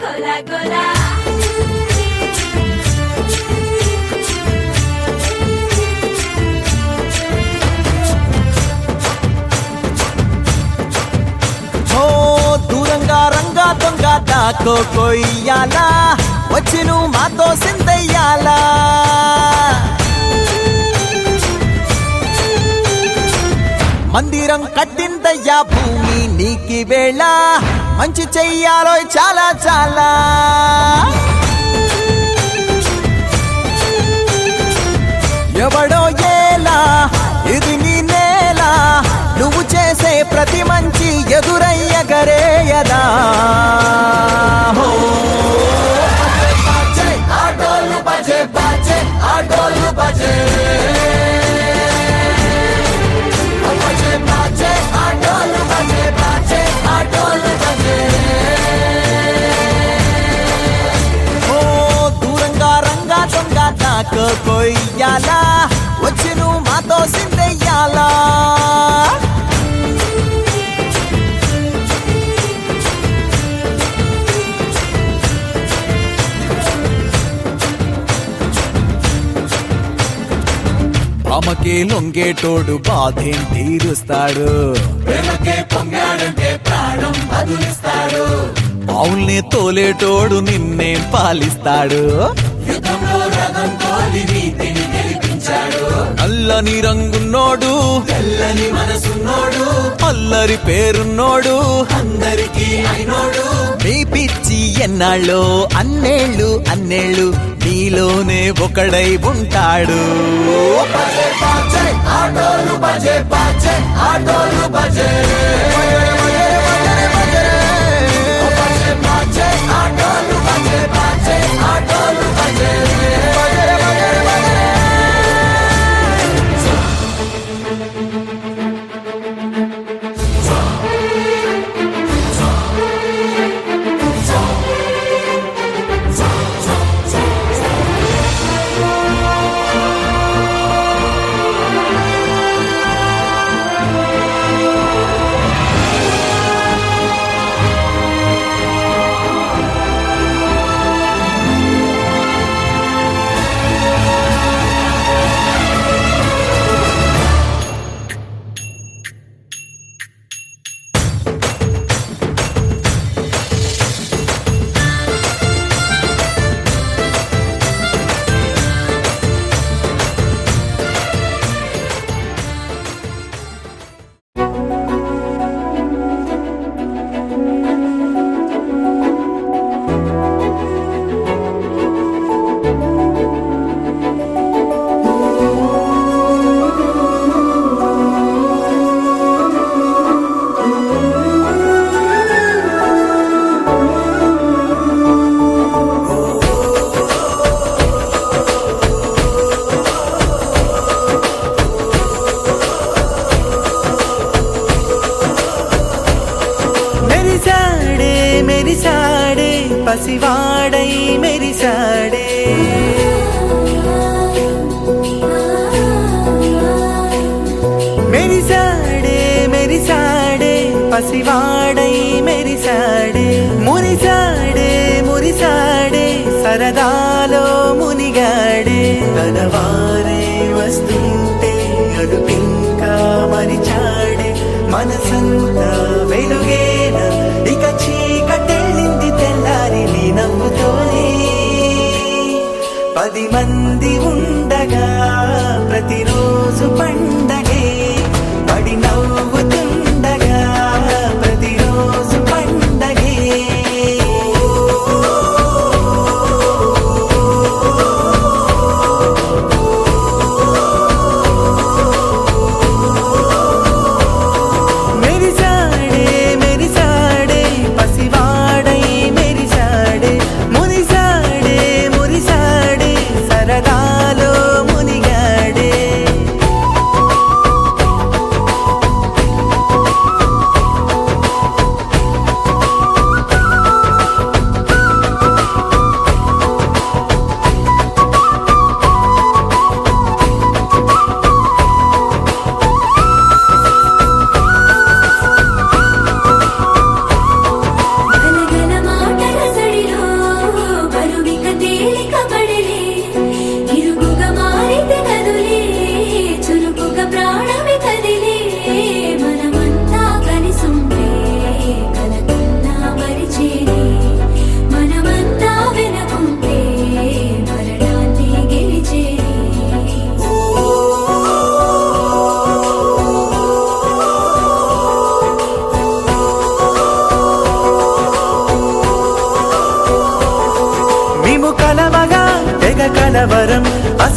గోలా గోలా దూరంగా రంగా దొంగ దాకో కొయ్యాలా వచ్చి నువ్వు మాతో సిందయ్యాలా మందిరం కట్టిందయ్యా భూమి నీకి వేళ మంచి చెయ్యాలో చాలా చాలా ఎవడో ఏలా ఇది నీ నేల నువ్వు చేసే ప్రతి మంచి ఎదురయ్యగరేయదా ఆటోలు బజే బజే ఆటోలు బజే దూరంగా రంగా దొంగ నాకు కొయ్యాలా వచ్చి నువ్వు మాతో సిందయ్యాలా ఆమెకే లొంగేటోడు బాధేం తీరుస్తాడు అవుల్ని తోలేటోడు నిన్నే పాలిస్తాడు నల్లని రంగున్నోడు తెల్లని మనసున్నోడు అల్లరి పేరున్నోడు అందరికీ అయినోడు నీ పిచ్చి ఎన్నాళ్ళో అన్నేళ్ళు అన్నేళ్ళు నీలోనే ఒకడై ఉంటాడు ఆటోలు బజే బజే ఆటోలు బజే ఆటోలు బజే బజే ఆటోలు బజే పసివాడై మెరిసాడే మెరిసాడే మెరిసాడే పసివాడై మెరిసాడే మురిసాడే మురిసాడే సరదాలో మునిగాడే తనవారే వస్తుంటే అడుపింకా మరిచాడే మనసంతా వెలుగేనా ఇక చీకటెళ్ళింది తెల్లారి నీ నవ్వుతోనే 10 మంది ఉండగా ప్రతిరోజు పండగే పడి నవ్వుతుండగా ప్రతిరోజు పండగే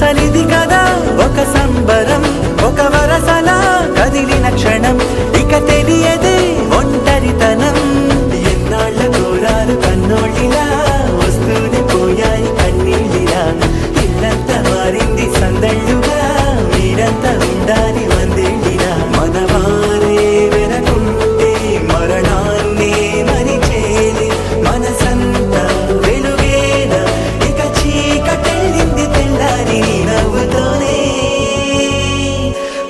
అసలిది కదా ఒక సంబరం, ఒక వరసలా కదిలిన క్షణం, ఇక తెలియదే ఒంటరితనం. ఎన్నాళ్ళ దూరాలు కన్నోళ్ళిలా వస్తూనే పోయాయి కన్నీళ్ళిలా. ఇల్లంతా మారింది సందళ్ళుగా, మీరంతా ఉండాలి వందేళ్ళిలా. మనవారే వెనకుంటే మరణాన్నే మరిచేది, మనసంతా వెలుగేనా ఇక చీకటెళ్ళింది తెల్లారి నీ నవ్వుతోనే.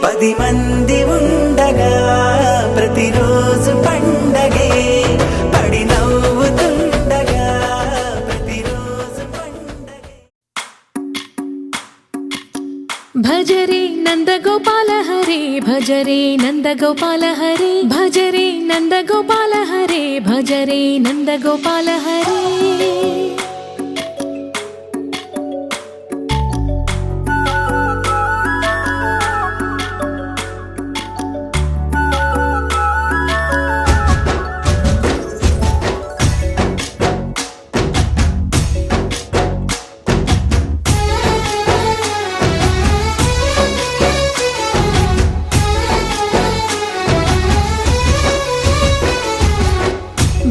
10 మంది ఉండగా ప్రతిరోజు పండగే, పడి నవ్వుతుండగా ప్రతిరోజు పండగే. భజరే నందగోపాల హరే, భజరే నందగోపాల హరే, భజరే నందగోపాల హరే, భజరే నందగోపాల హరే.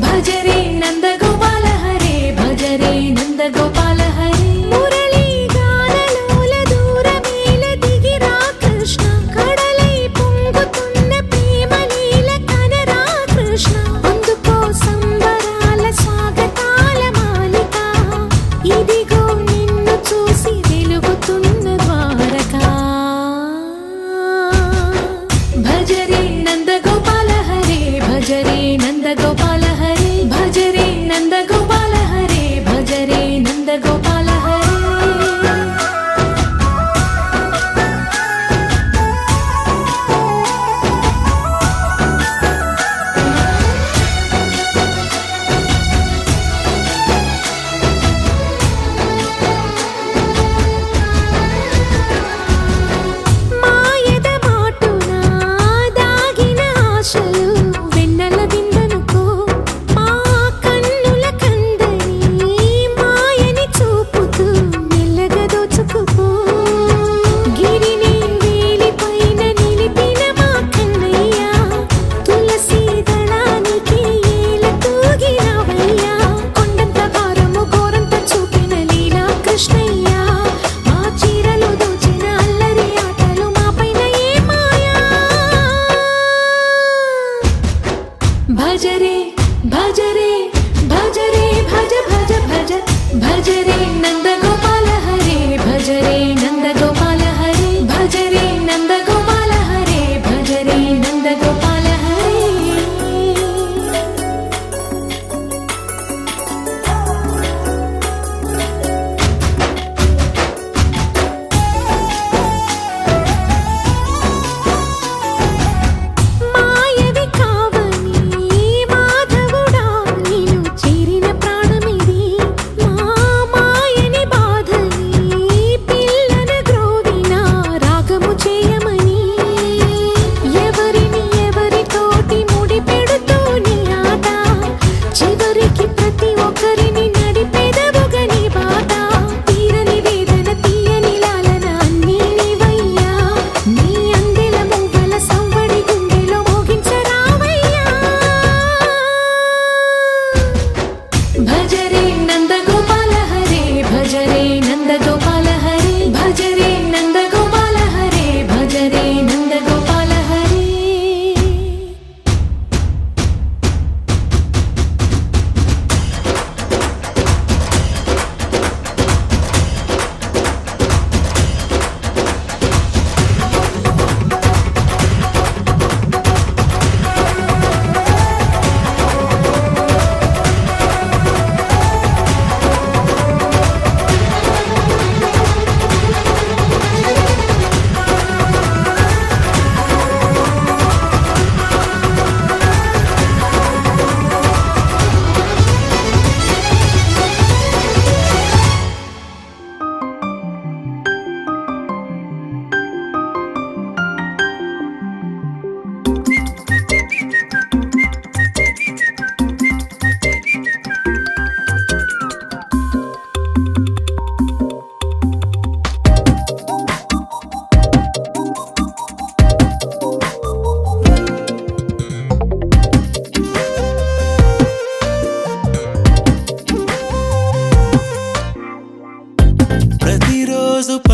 భజరే నందగోపాల హరే, భజరే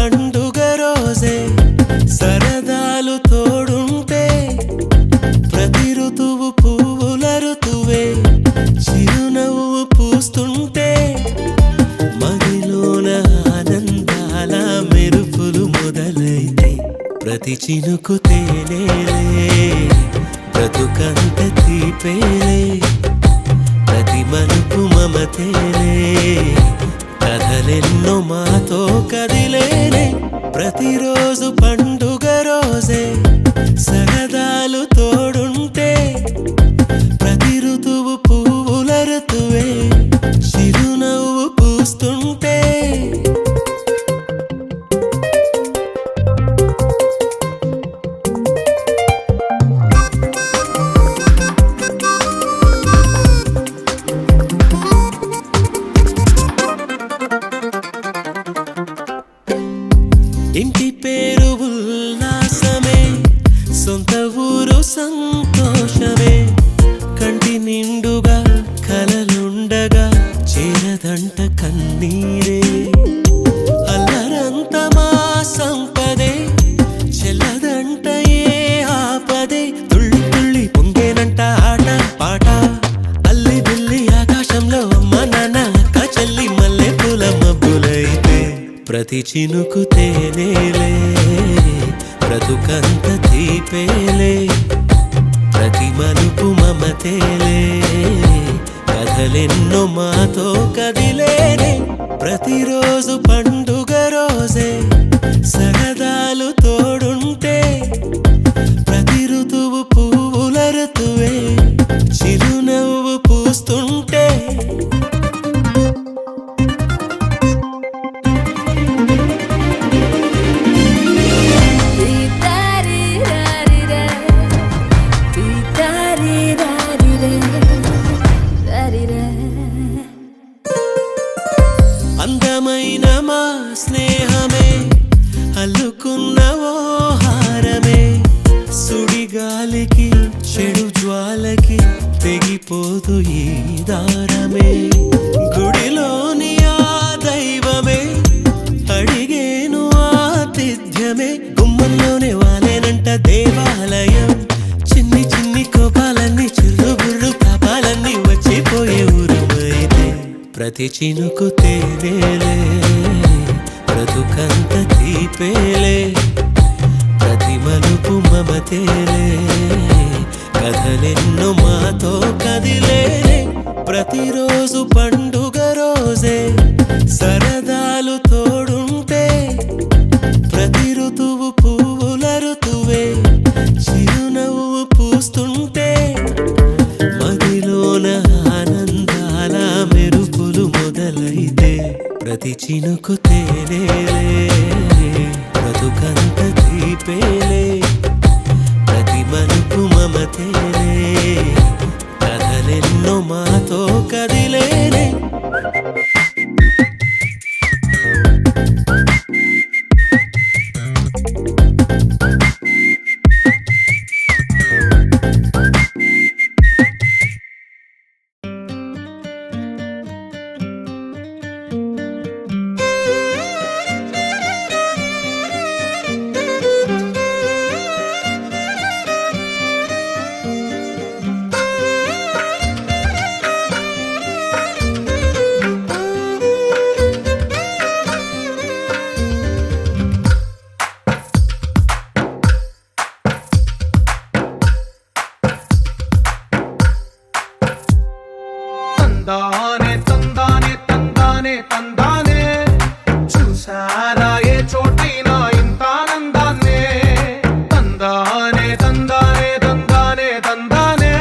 పండుగ రోజే సరదాలు తోడుంటే ప్రతి ఋతువు పువ్వుల ఋతువే చిరునవ్వు పూస్తుంటే మదిలోన ఆనందాల మెరుపులు మొదలైతే ప్రతి చినుకు తేనేలే బ్రతుకంత తీపేలే ప్రతి మలుపు మమతేలే కథలెన్నో మాతో కదిలేనే ప్రతిరోజు పండుగ రోజే సరదాలు తోడుంటే ప్రతి ఋతువు పువ్వుల ఋతువే చిరునవ్వు పూస్తుంటే ఇంటి పేరు ఉల్లాసమే సొంత ఊరు సంతోషమే కంటి నిండుగా కలలుండగా చేరదంట కన్నీరే అల్లరంత మా సంపదే చెల్లదంట ఏ ఆపదే తుళ్ళి తుళ్ళి పొంగేనంట ఆట పాట అల్లి బిల్లి ఆకాశంలో అమ్మ నాన్న అక్క చెల్లి మల్లె పూల మబ్బులైతే ప్రతి చినుకు తేనేలే బ్రతుకంత తీపేలే ప్రతి మలుపు మమతేలే కథలెన్నో మాతో కదిలేనే ప్రతిరోజు పండుగ రోజే సరదాలు తోడుంటే ప్రతి ఋతువు పువ్వుల ఋతువే చిరునవ్వు పూస్తుంటే అందమైన మా స్నేహమే అల్లుకున్న ఓ హారమే సుడిగాలికి చెడు జ్వాలకి తెగిపోదు ఈ దారమే గుడిలోని ఆ దైవమే అడిగేను ఆతిథ్యమే గుమ్మంలోనే వాలేనంట దేవాలయం చిన్ని చిన్ని కోపాలన్నీ చిల్లుబుర్రు పాపాలన్నీ వచ్చిపోయే ఊరుమైతే ప్రతి చినుకు తేనేలే బ్రతుకంత తీపేలే ప్రతి మలుపు మమతేలే కథలెన్నో మాతో కదిలేనే ప్రతిరోజు పండుగ రోజే సరదాలు తోడుంటే ప్రతి ఋతువు పువ్వుల ఋతువే చిరునవ్వు పూస్తుంటే మదిలోన ఆనందాల మెరుపులు మొదలైతే ప్రతి చినుకు తేనేలే బ్రతుకంత తీపేలే ప్రతి మలుపు మమతేలే కథలెన్నో మాతో కదిలేనే తందానే తందానే తందానే తందానే చూసారా ఏ చోటైనా ఇంత ఆనందాన్నే తందానే తందానే తందానే తందానే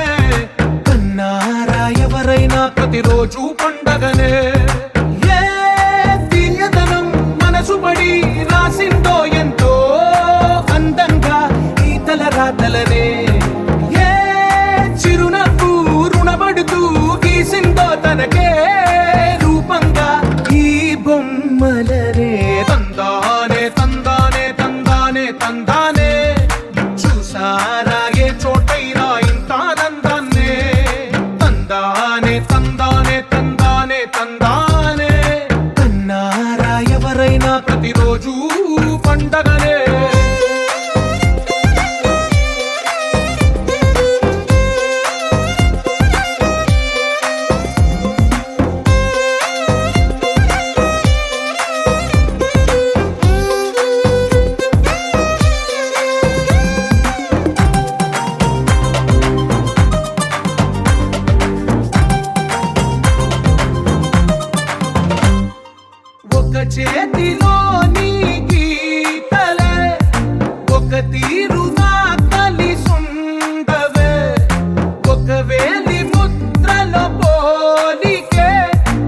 కన్నారా ఎవరైనా ప్రతిరోజు పండగనే ఏ తీయదనం మనసు పడి రాసిందో ఎంతో అందంగా ఈ తలరాతలనే ఏ చిరునవ్వు రుణపడుతూ గీసిందో తనకే రూపంగా ఈ బొమ్మలనే తందానే తందానే తందానే తందానే చూసారా ఏ చోటైనా ఇంత ఆనందాన్నే తందానే తందానే తందానే తందానే కన్నారా ఎవరైనా ప్రతిరోజు పండగనే ఒక చేతిలో నీ గీతలే ఒక తీరుగా కలిసుండవే ఒక వేలి ముద్రలో పోలికే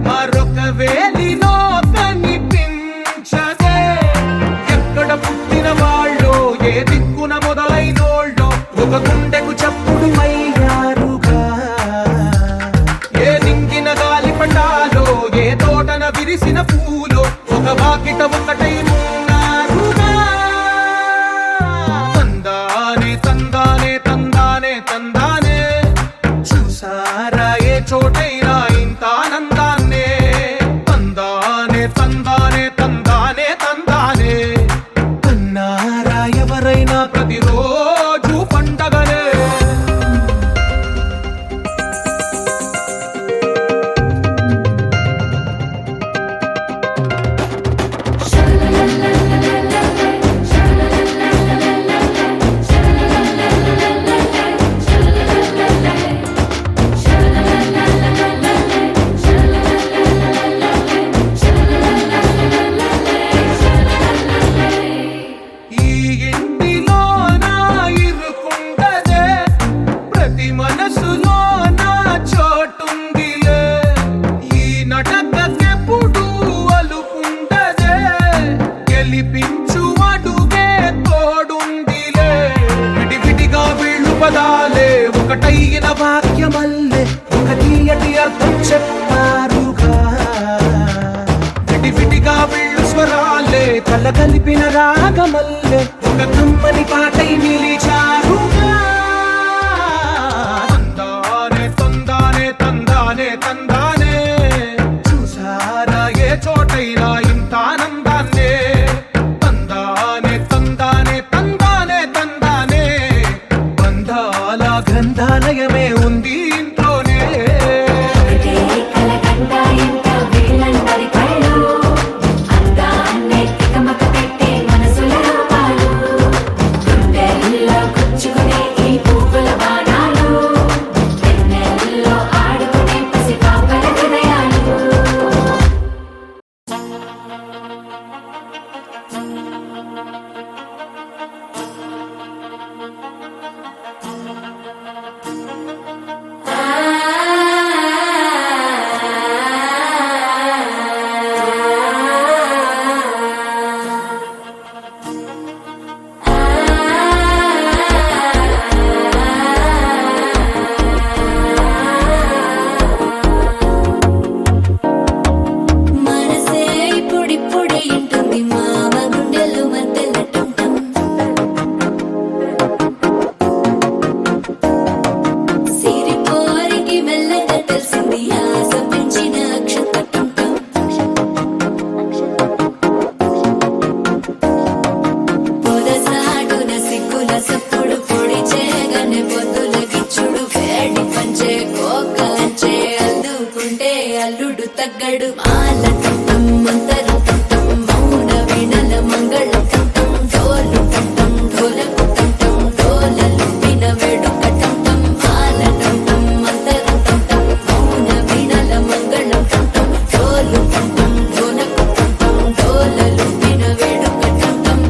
మరొక వేలిలో కనిపించదే ఎక్కడ పుట్టిన వాళ్ళో ఏ దిక్కున మొదలైనోళ్ళో ఒక గుండెకు చప్పుడు అయ్యారుగా ఏ నింగిన గాలి పండాలో ఏ తోటన విరిసిన పూలో ఒక వాకిట ఒకటై ఉన్నారుగా తందానే తందానే తందానే తందానే చూసారా ఏ చోటైనా ఇంత ఆనందాన్నే తందానే తందానే తందానే తందానే కన్నారా ఎవరైనా ప్రతిరోజు పండగనే ఈ ఇంటిలో నా ఇరుకుండదే ప్రతి మనసులో నా చోటుందిలే ఈ నటకెప్పుడు అలుపుండదే గెలిపించు అడుగే తోడుందిలే విడివిడిగా వీళ్ళు పదాలే ఒకటైన వాక్యమల్లే ఒక తీయటి అర్థం చెప్పారుగా విడివిడిగా వీళ్ళు స్వరాలే కల కలిపిన రాగమల్లే ఒక కమ్మని పాటై నిలిచారుగా తందానే తందానే తందానే తందానే చూసారా ఏ చోటైనా ఇంత ఆనందాన్నే తందానే తందానే తందానే తందానే బంధాల గ్రంథాలయమే ఉంది ఇంట్లోనే కలకండ ఇంత వీళ్ళందరి కళ్ళు అందాన్నే తికమక పెట్టే మనసుల రూపాలు గుండెల్లో గుచ్చుకునే ఈ పువ్వుల బాణాలు వెన్నెల్లో ఆడుకునే పసిపాపల హృదయాలు మనసే ఇప్పుడిప్పుడే ఇంటుంది మామ గుండెల్లో మధ్యలటుంటం సిరిపోరికి మెల్లగా తెలిసింది ఆశ పెంచిన అక్షతటుంటం పొదసాటున సిగ్గుల సప్పుడు పొడి చేయగానే పొద్దుల గిచ్చుడు వేడి పంచే కోకలంచే అల్లుకుంటే అల్లుడు తగ్గడు మాల టుంటం మంతర టుంటం మౌన వీణల మంగళ టుంటం డోలు టుంటం ఢోలకు టుంటం డోలలు విన వేడుక టుంటం మాల టుంటం మంతర టుంటం మౌన వీణల మంగళ టుంటం డోలు టుంటం ఢోలకు టుంటం డోలలు విన వేడుక టుంటం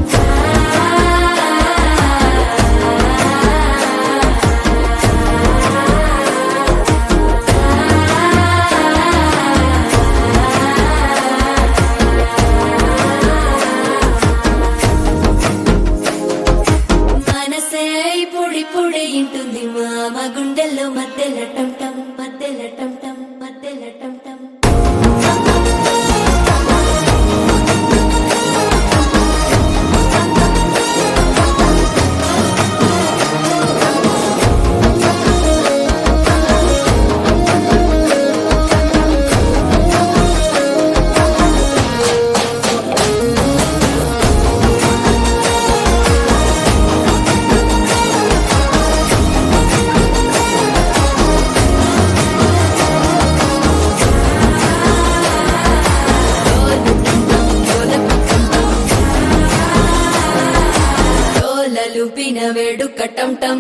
లూపిన వేడుక టం టం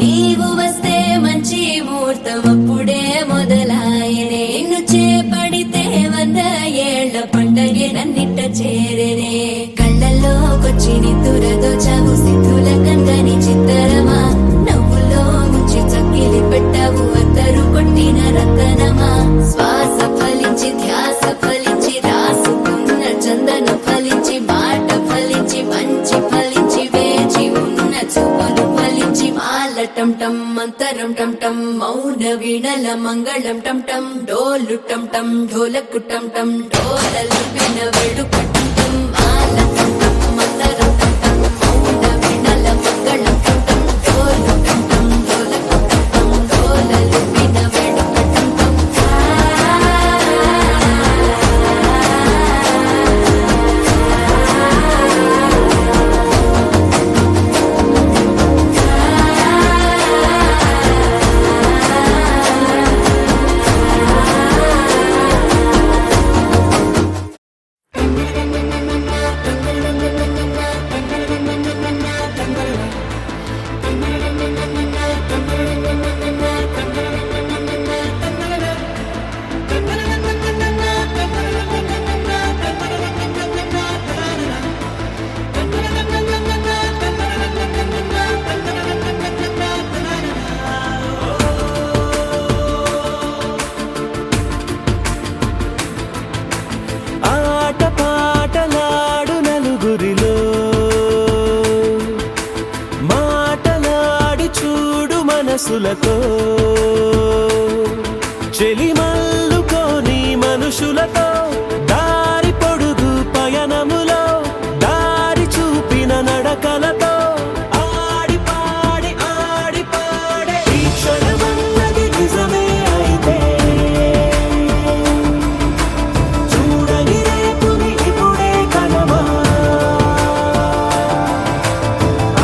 నీవు వస్తే మంచి ముహూర్తం అప్పుడే మొదలాయనే నిన్ను చేపడితే 100 ఏళ్ల పండగే నన్నిట్ట చేరేనే కళ్ళల్లోకొచ్చి నిద్దురదో చావు సిద్ధుల కందని చిత్తరమా నవ్వులో ముంచి చక్కిలి పెట్టావు అద్దరు కొట్టిన రతనమా శ్వాస ఫలించి ధ్యాస ఫలించి రాసుకున్న చందన ఫలించి మాట ఫలించి మంచి ఫలించి వేచి ఉన్న చూపులు ఫలించి మాల టం టం మంతరం టం టం మౌన వీణల మంగళం టం టం డోలు టం టం ఢోలకు టం టం డోలలు విన వేడుక టం టం మాల టం టం మంతరం టం టం మౌన వీణల మంగళం టం టం డోలు టం టం ఢోలకు టం టం డోలలు విన వేడుక టం టం ఆట పాటలాడు నలుగురిలో మాటలాడి చూడు మనసులతో చెలిమల్లుకోని మనుషులతో దారి పొడుగు పయనములో దారి చూపిన నడకలతో ఆడి పాడే ఈ క్షణమన్నది నిజమే అయితే చూడని రేపుని ఇప్పుడే కలవా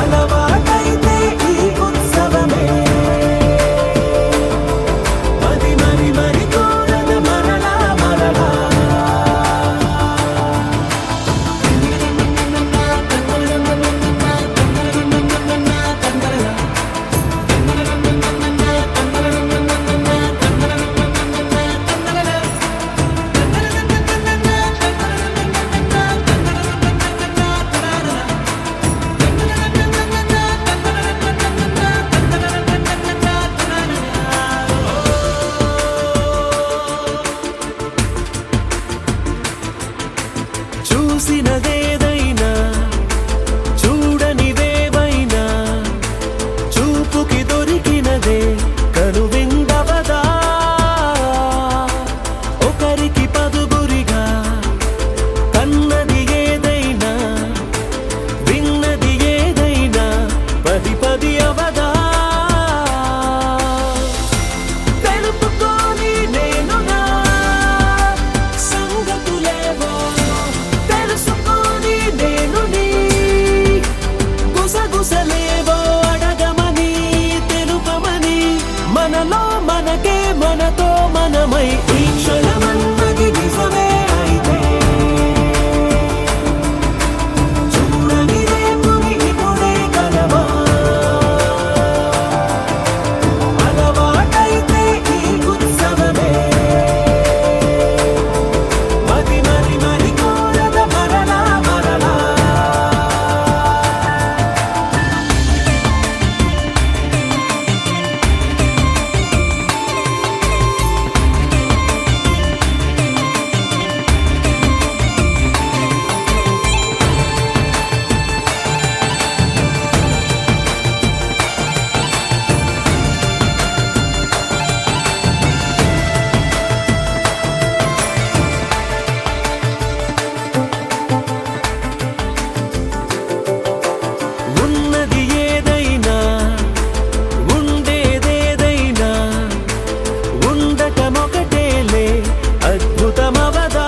అలవాటైతే ఈ ఉత్సవమే మరి కోరద మరలా చూసినదేదైనా చూడనిదేవైనా చూపుకి దొరికినదే కనువిందవదా ఒకరికి పదుగురిగా కన్నది ఏదైనా విన్నది ఏదైనా పది అవదా తెలుపుకోని నేను నా సంగతులేవో తెలుసుకొని నేను నీ గుసగుసలేవో అడగమని తెలుపమని మనలో మనకే మనతో మనమై ఈ క్షణమన్నది నిజమే అయితే చూడని రేపుని ఇప్పుడే కలవా అలవాటైతే ఈ ఉత్సవమే మరి కోరద మరలా ఉన్నది ఏదైనా ఉండేదేదైనా ఉండటమొకటేలే అద్భుతమవదా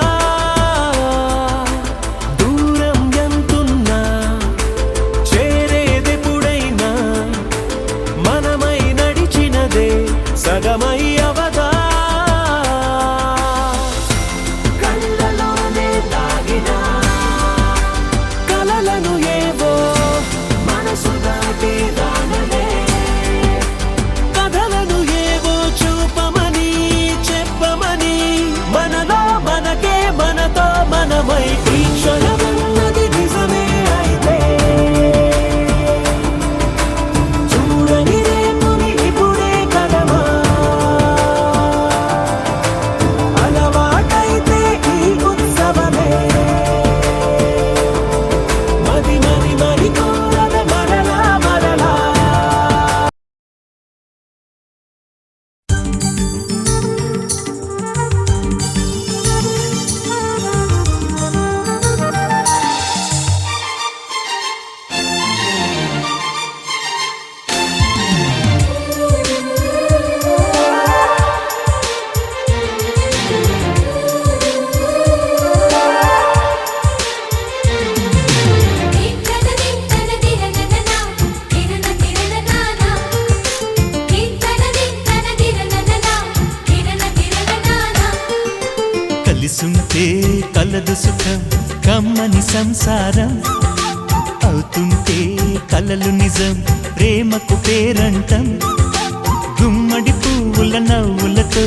దూరం ఎంతున్నా చేరేదెప్పుడైనా మనమై నడిచినదే సగమై అవదా కలిసుంటే కలదు సుఖం కమ్మని సంసారం అవుతుంటే కలలు నిజం ప్రేమకు పేరంటం గుమ్మడి పువ్వుల నవ్వులతో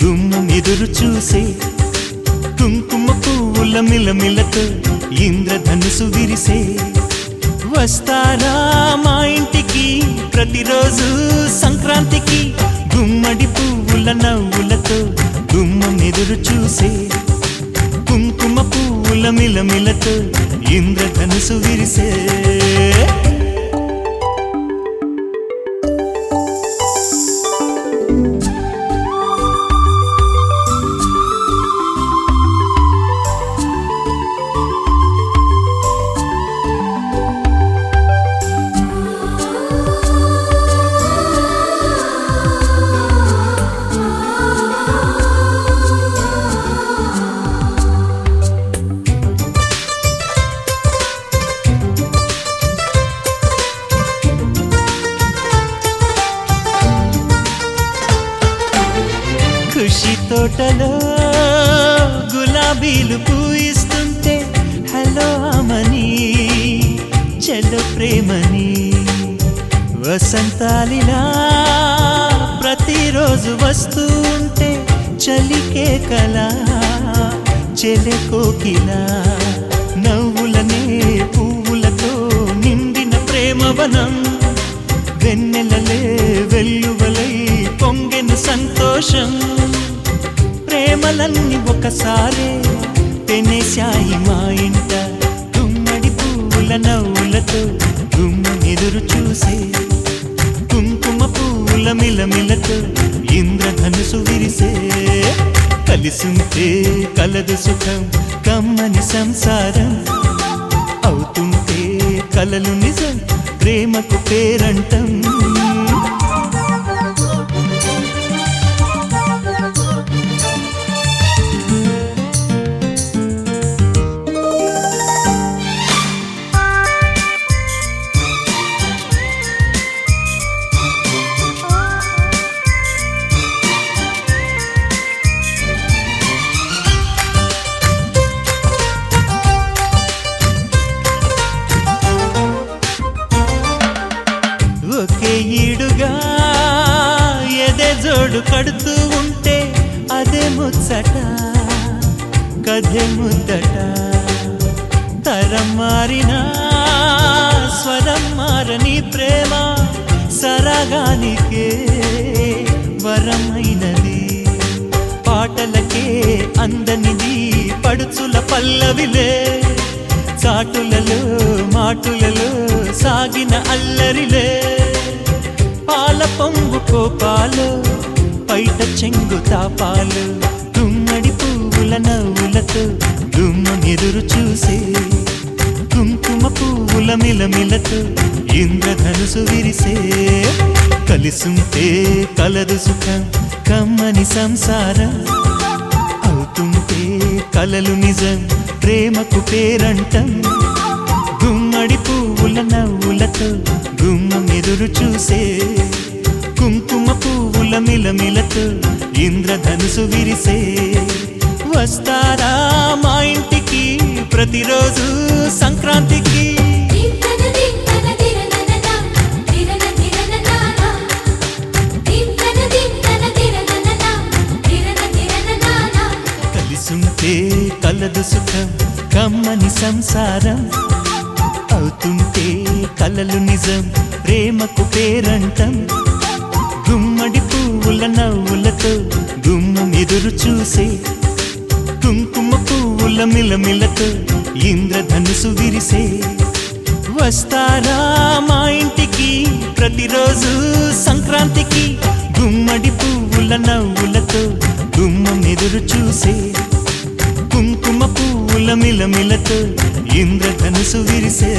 గుమ్మం ఎదురు చూసే కుంకుమ పువ్వుల మిలమిలతో ఇంద్రధనుసు విరిసే వస్తారా మా ఇంటికి ప్రతిరోజు సంక్రాంతికి గుమ్మడి పువ్వుల నవ్వులతో గుమ్మం ఎదురు చూసే కుంకుమ పువ్వుల మిలమిలతో ఇంద్రధనుసు విరిసే ఖుషి తోటలో గులాబీలు పూయిస్తుంటే హలో అమని చెల్లో ప్రేమని వసంతాలిలా ప్రతిరోజు వస్తూ ఉంటే చలికే కలా చెలె కోకిలా నవ్వులనే పువ్వులతో నిండిన ప్రేమవనం వెన్నెలలే వెల్లువలై పొంగెను సంతోషం ప్రేమలన్నీ ఒకసారే పెనేశాయి మా ఇంట గుమ్మడి పువ్వుల నవ్వులతో గుమ్మం ఎదురు చూసే కుంకుమ పువ్వుల మిలమిలతో ఇంద్రధనుసు విరిసే కలిసుంటే కలదు సుఖం కమ్మని సంసారం అవుతుంటే కలలు నిజం ప్రేమకు పేరంటం ఒకే ఈడుగా ఎదే జోడు కడుతూ ఉంటే అదే ముచ్చట కథే ముద్దట తరం మారినా స్వరం మారని ప్రేమ సరగానికే వరమైనది పాటలకే అందనిది పడుచుల పల్లవిలే చాటులలో మాటులలో సాగిన అల్లరిలే పాల పొంగు కోపాలు పైట చెంగు తాపాలు గుమ్మడి పువ్వుల నవ్వులతో గుమ్మం ఎదురు చూసే కుంకుమ పువ్వుల మిలమిలతో ఇంద్రధనుసు విరిసే కలిసుంటే కలదు సుఖం కమ్మని సంసారం అవుతుంటే కలలు నిజం ప్రేమకు పేరంటం గుమ్మడి పువ్వుల నవ్వులతో గుమ్మం ఎదురు చూసే కుంకుమ పువ్వుల మిలమిలతో ఇంద్రధనుసు విరిసే వస్తారా మా ఇంటికి ప్రతిరోజు సంక్రాంతికి కలిసుంటే కలదు సుఖం కమ్మని సంసారం అవుతుంటే కలలు నిజం ప్రేమకు పేరంటం గుమ్మడి పువ్వుల నవ్వులతో గుమ్మం ఎదురు చూసే కుంకుమ పువ్వుల మిలమిలతో ఇంద్రధనుసు విరిసే వస్తారా మా ఇంటికి ప్రతిరోజు సంక్రాంతికి గుమ్మడి పువ్వుల నవ్వులతో గుమ్మం ఎదురు చూసే కుంకుమ పువ్వుల మిలమిలతో ఇంద్రధనుసు విరిసే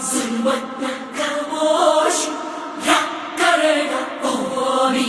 Zumba, Nakamosh, Rakarega, Ori.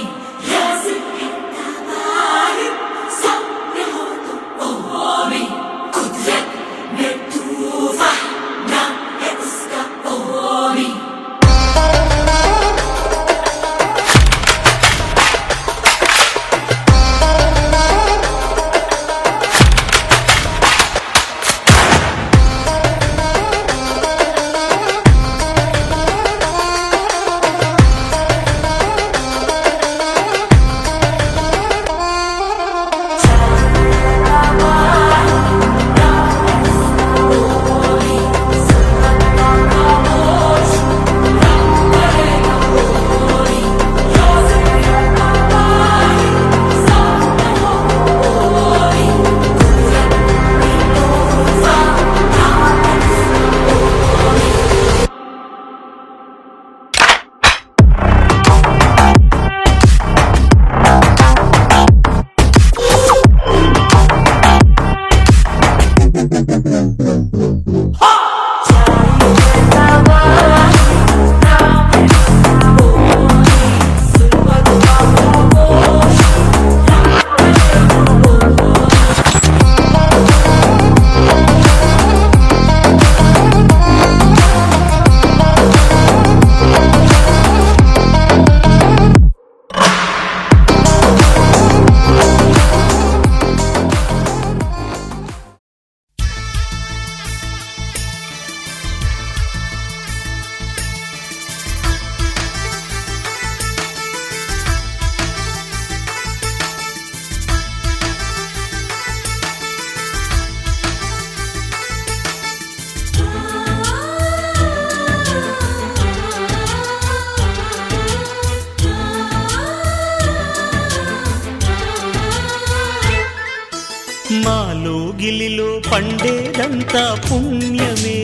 ఏడాదంతా పుణ్యమే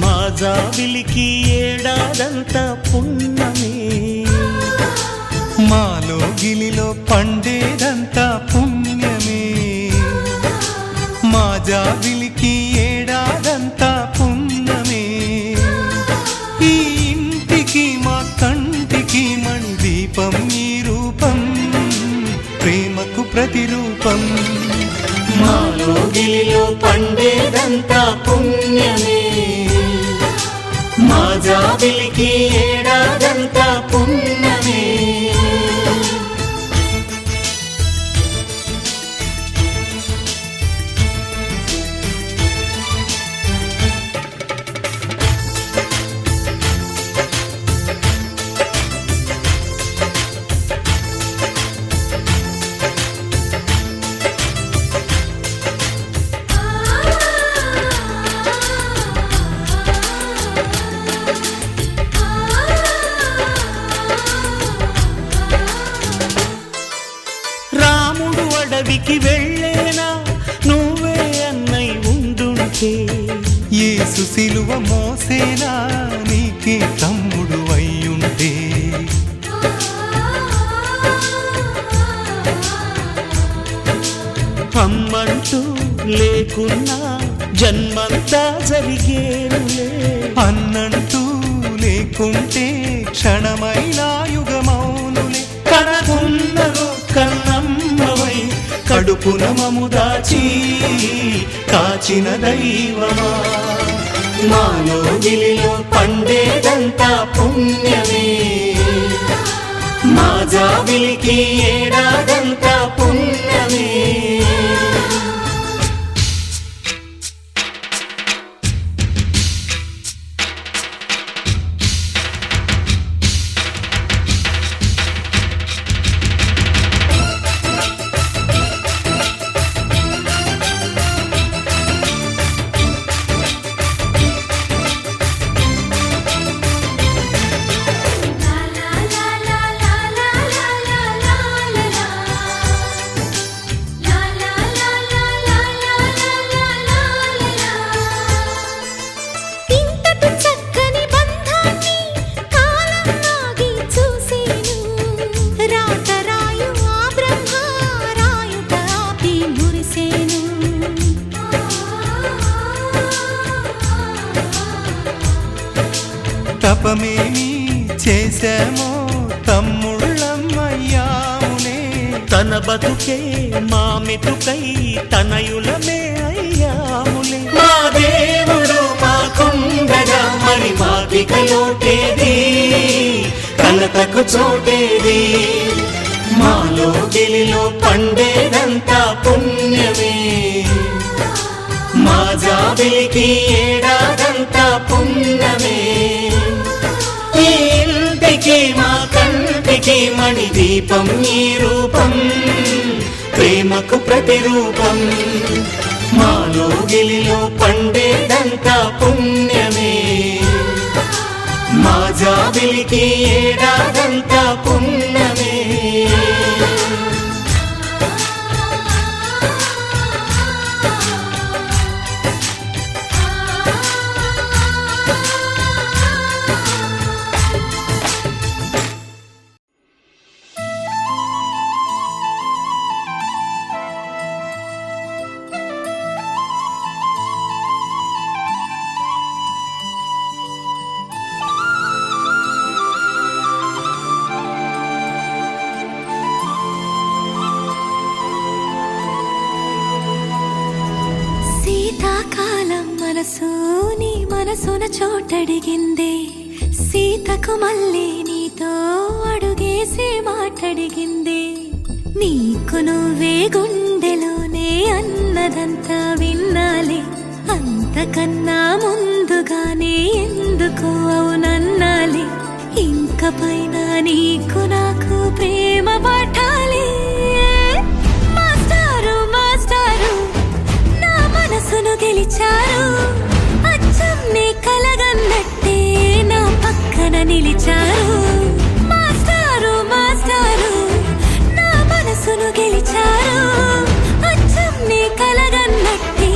మా జాబిలికి ఏడాదంతా పుణ్యమే మాలో గిలిలో పండేదంతా పుణ్యమే మా జాబిలికి ఏడాదంతా పుణ్యమే ఈ ఇంటికి మా కంటికి మణి దీపం ఈ రూపం ప్రేమకు ప్రతిరూపం మాలో గిలిలో పండేదంతా పుణ్యమే మా జాబిలికి ఏడాదంతా పుణ్యమే అడవికి వెళ్ళేనా నువ్వే అన్నై ఉండుంటే యేసు సిలువ మోసేనా నీకే తమ్ముడు అయ్యుంటే అమ్మంటూ లేకున్నా జన్మంతా జరిగేనులే అన్నంటూ లేకుంటే క్షణమైనా యుగమౌనులే కనకున్నదో కన్నమ్మవై కడుపున మము దాచి కాచిన దైవమా మాలో గిలిలో పండేదంతా పుణ్యమే మా జాబిలికి ఏడాదంతా పుణ్యమే తపమేమి చేశామో తమ్ముళ్ళమ్మయ్యామునే తన బతుకే మా మెతుకై తనయులమే అయ్యాములే మా దేవుడు మాకుండగా మరి మాకిక లోటేది కలతకు చోటేది మాలో గిలిలో పండేదంతా పుణ్యమే మా జాబిలికి ఏడాదంతా పుణ్యమే ఈ ఇంటికి మా కంటికి మణి దీపం ఈ రూపం ప్రేమకు ప్రతిరూపం మాలో గిలిలో పండేదంతా పుణ్యమే మా జాబిలికి ఏడాదంతా పుణ్యమే శీతాకాలం మనసు నీ మనసున చోటడిగిందే సీతకు మళ్ళీ నీతో అడుగేసే మాటడిగిందే నీకు నువ్వే గుండెలోనే అన్నదంతా విన్నాలే అంతకన్నా ముందుగానే ఎందుకు అవునన్నాలే ఇంక పైన నీకు నాకు ప్రేమ పాఠాలే మాస్టారు మాస్టారు నా మనసును గెలిచారు అచ్చం నీ కలగన్నట్టే నా పక్కన నిలిచారు మాస్టారు మాస్టారు నా మనసును గెలిచారు అచ్చం నీ కలగన్నట్టే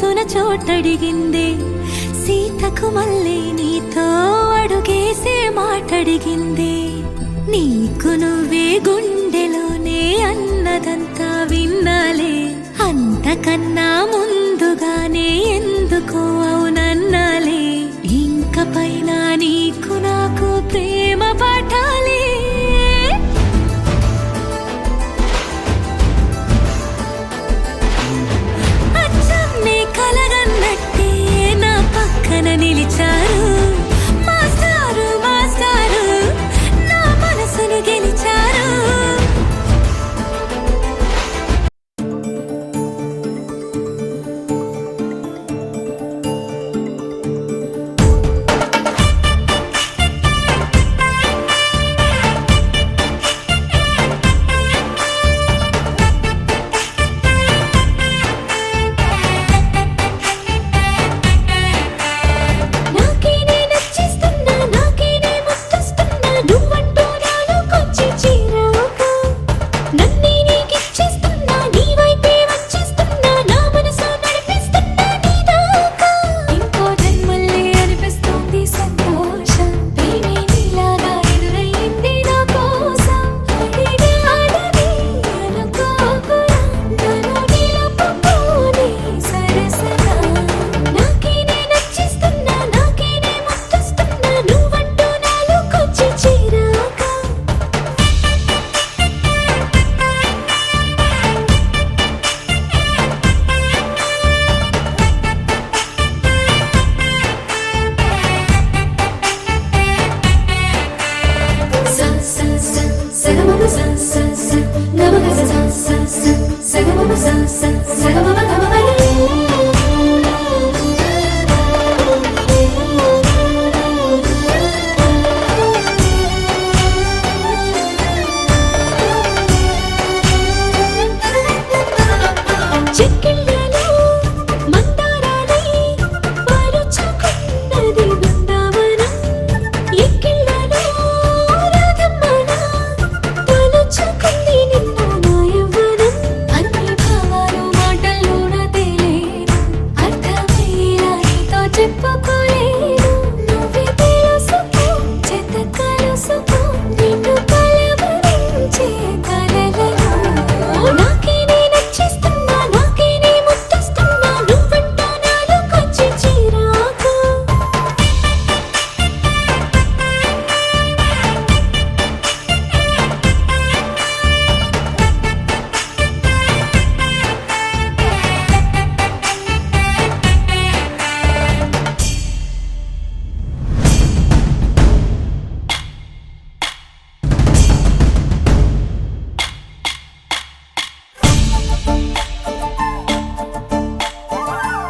మనసున చోటడిగిందే సీతకు మళ్ళీ నీతో అడుగేసే మాటడిగిందే నీకు నువ్వే గుండెలోనే అన్నదంతా విన్నాలే అంతకన్నా ముందుగానే ఎందుకో అవునన్నాలే ఇంక పైన నీకు నాకు ప్రేమ పాఠాలే అచ్చమ్మే కలగన్నట్టే నా పక్కన నిలిచారు మాస్టారు మాస్టారు నా మనసును గెలిచారు నాకే నే నచ్చిస్తున్నా నాకే నే ముద్దస్తున్నా నువ్వంటూ నాలోకొచ్చి చేరాక నన్నే నీకిచ్చేస్తున్నా నీ వైపే వచ్చేస్తున్నా నా మనసు నడిపిస్తున్నా నీ దాకా ఇంకో జన్మల్లే అనిపిస్తుంది సంతోషం ప్రేమే నీలాగా ఎదురయ్యింది నా కోసం అడిగానని అనుకోకురా నన్ను నిలుపుకోని సరసగా నాకే నే నచ్చిస్తున్నా నాకే నే ముద్దస్తున్నా నువ్వంటూ నాలోకొచ్చి చేరాక sa sa sa sa ga ma ma sa sa sa ga ma ga sa sa sa sa sa ga ma ma sa sa sa ga ma ma ga ma ma చెక్కిళ్ళలో మందారాలై పరుచుకున్నది Brindavanam ఎక్కిళ్ళలో రాధమ్మన తలుచుకుంది నిన్ను నా యవ్వనం అన్ని భావాలు మాటల్లోన తేలేను అర్థమయ్యేలా నీతో చెప్పుకోలేను నువ్వే తెలుసుకో చెత్త కలుసుకో నిన్ను కలవరించే కలలను నాకే నే నచ్చిస్తున్నా నాకే నే ముద్దస్తున్నా నువ్వంటూ నాలోకొచ్చి చేరాక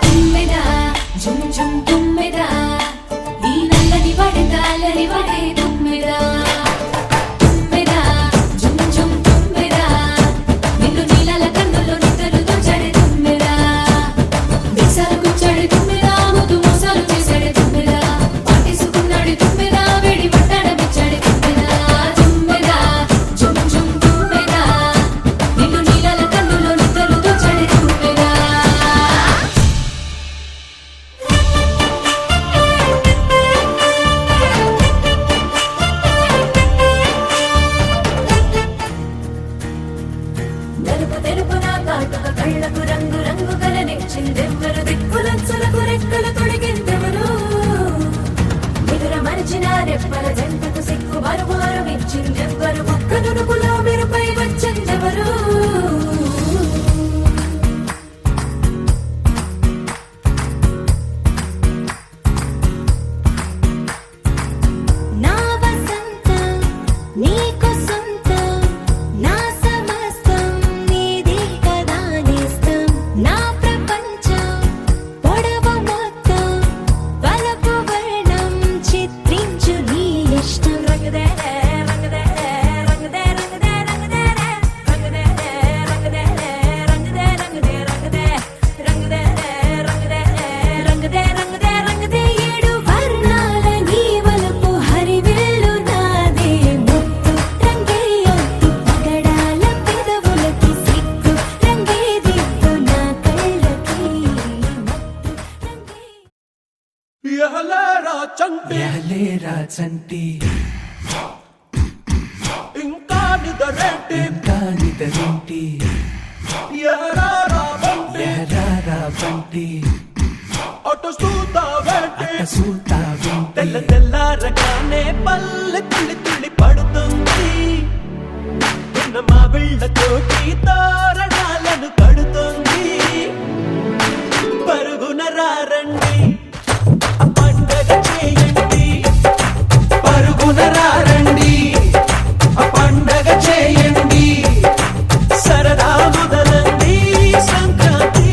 తుమ్మెదా జుమ్ జుమ్ తుమ్మెదా ఈ నల్లని వడగాలని వడే తుమ్మెదా తుమ్మెదా జుమ్ జుమ్ తుమ్మెదా నిన్ను నీలాల కన్నుల్లో నిద్రలు దోచాడే తుమ్మెదా మీసాలు గుచ్చాడే తుమ్మెదా ముద్దు మోసాలు చేశాడే తుమ్మెదా పాటేసుకున్నాడే తుమ్మెదా వేడి పట్టాడమిచ్చాడే తుమ్మెదా తుమ్మెదా జుమ్ జుమ్ తుమ్మెదా నిన్ను నీలాల కన్నుల్లో నిద్రలు దోచాడే తుమ్మెదా బంటి లేరా చంటి ఇంకా నిదరేంటి కానిదరేంటి ఎరారా బంటి ఎరారా బంటి అటు చూద్దావేంటి సూతావేంటి తెల్ల తెల్లారగానే పల్లె తుళ్ళి తుళ్ళి పడుతుంది చిన్న మా బిళ్ళతోటి తోరణాలను కడుతుంది పరుగున రారండి ఆ పండగ చేయండి పరుగున రారండి ఆ పండగ చేయండి సరదా మొదలండి సంక్రాంతి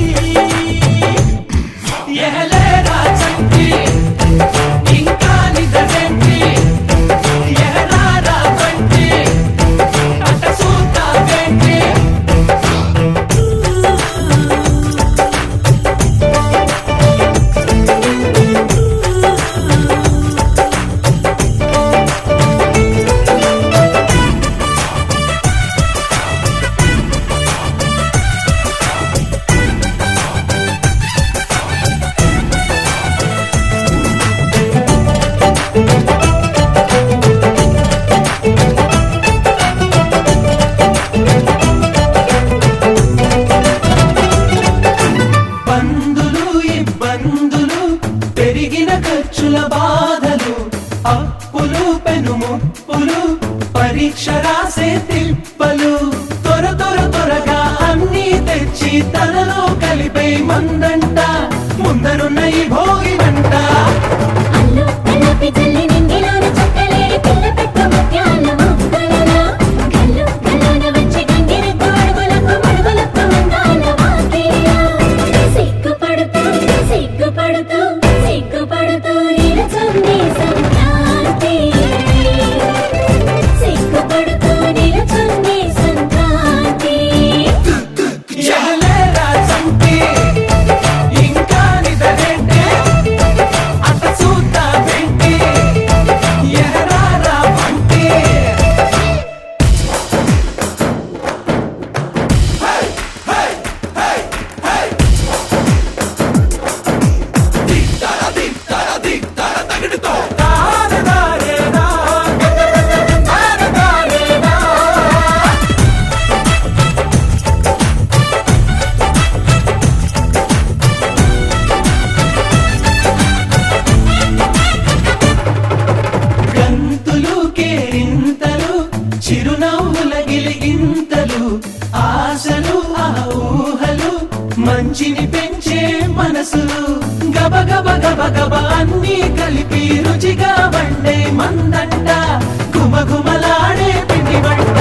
ఎహలేరా చంటి ఇంకా నిదరేంటి ఎహరారా బంటి అట సూతావేంటి బంధులు ఇబ్బందులు పెరిగిన ఖర్చుల బాధలు అప్పులు పెనుముప్పులు పరీక్ష రాసే తిప్పలు త్వరగా అన్నీ తెచ్చి తనలో కలిపే మందంట ముందరున్న ఈ భోగి మంట అల్లు కల్లాపి జల్లి నింగిలోన చక్కలేడి పిల్ల పెట్ట ముత్యాల మొక్కలనా గల్లు గల్లున వచ్చి గంగిరి గోడుగులకు మందాల వాకిలియా సిగ్గుపడుతూ సిగ్గుపడుతూ సిగ్గుపడుతూ నిలుచుంది సంక్రాంతి సిగ్గుపడుతూ నిలుచుంది సంక్రాంతి ఎహలేరా చంటి ఇంకా నిదరేంటి అట సూతావేంటి ఎహరారా బంటి గంతులు కేరింతలు చిరునవ్వుల గిలిగింతలు ఆశలు ఆ ఊహలు మంచిని పెంచే మనసులు గబ అన్నీ కలిపి రుచిగా వండే మందంట గుమగుమలాడే పిండి వంట